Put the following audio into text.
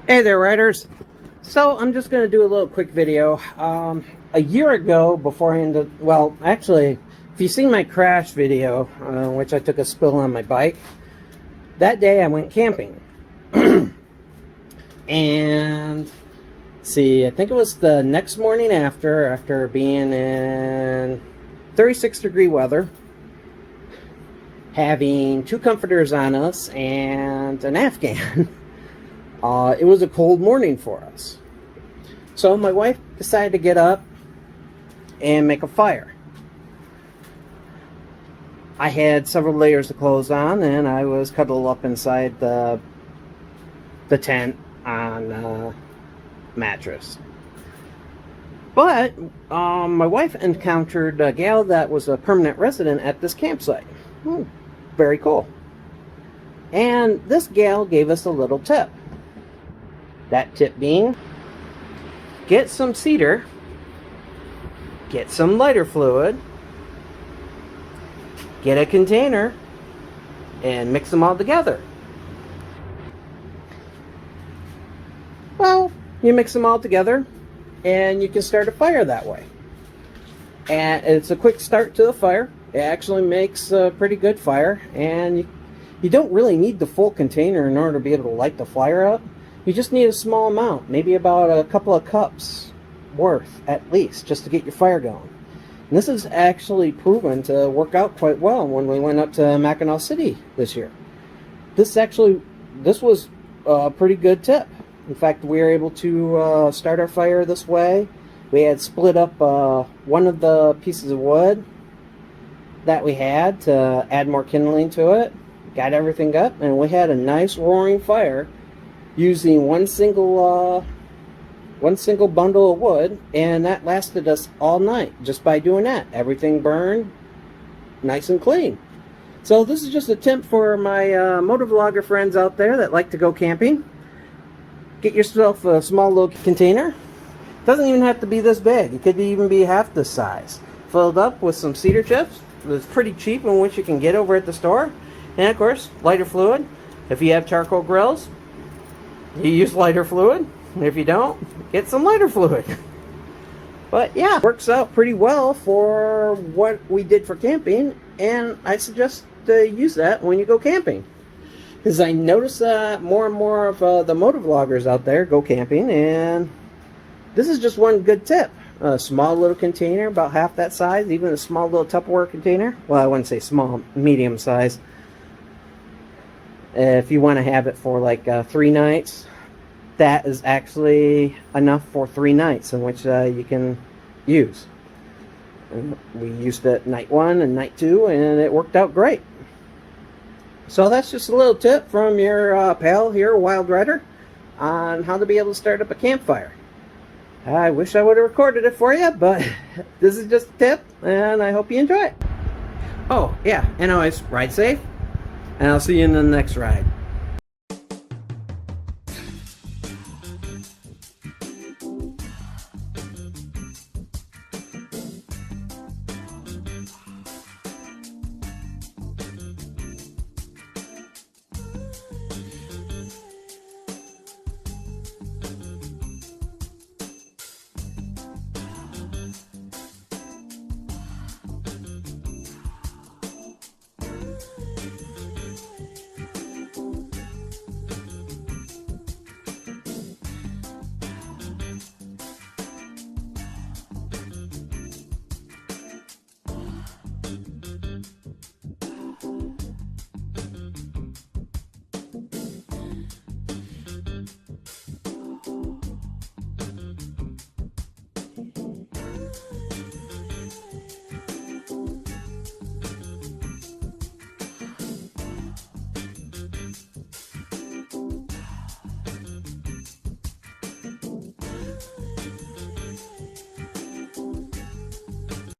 Hey there, riders. So I'm just going to do a little quick video. A year ago, beforehand, well, actually, if you've seen my crash video, which I took a spill on my bike, that day I went camping. And see, I think it was the next morning after being in 36-degree weather, having 2 comforters on us and an Afghan. It was a cold morning for us. So my wife decided to get up and make a fire. I had several layers of clothes on, and I was cuddled up inside the tent on a mattress. But my wife encountered a gal that was a permanent resident at this campsite. Very cool. And this gal gave us a little tip. That tip being, get some cedar, get some lighter fluid, get a container, and mix them all together. Well, you mix them all together, and you can start a fire that way. And it's a quick start to the fire. It actually makes a pretty good fire, and you don't really need the full container in order to be able to light the fire up. You just need a small amount, maybe about a couple of cups worth at least, just to get your fire going. And this is actually proven to work out quite well when we went up to Mackinac City this year. This was a pretty good tip. In fact, we were able to start our fire this way. We had split up one of the pieces of wood that we had to add more kindling to it. Got everything up, and we had a nice roaring fire using one single bundle of wood, and that lasted us all night just by doing that. Everything burned nice and clean. So this is just a tip for my motovlogger friends out there that like to go camping. Get yourself a small little container. Doesn't even have to be this big. It could even be half this size. Filled up with some cedar chips. It's pretty cheap and which you can get over at the store. And of course, lighter fluid. If you have charcoal grills, you use lighter fluid. If you don't, get some lighter fluid. But yeah, works out pretty well for what we did for camping, and I suggest to use that when you go camping. Because I notice that more and more of the motovloggers out there go camping, and this is just one good tip. A small little container, about half that size, even a small little Tupperware container. Well, I wouldn't say small, medium size. If you want to have it for like 3 nights, that is actually enough for 3 nights in which you can use. And we used it night 1 and night 2, and it worked out great. So that's just a little tip from your pal here, Wild Rider, on how to be able to start up a campfire. I wish I would have recorded it for you, but this is just a tip, and I hope you enjoy it. Oh, yeah, and always ride safe, and I'll see you in the next ride.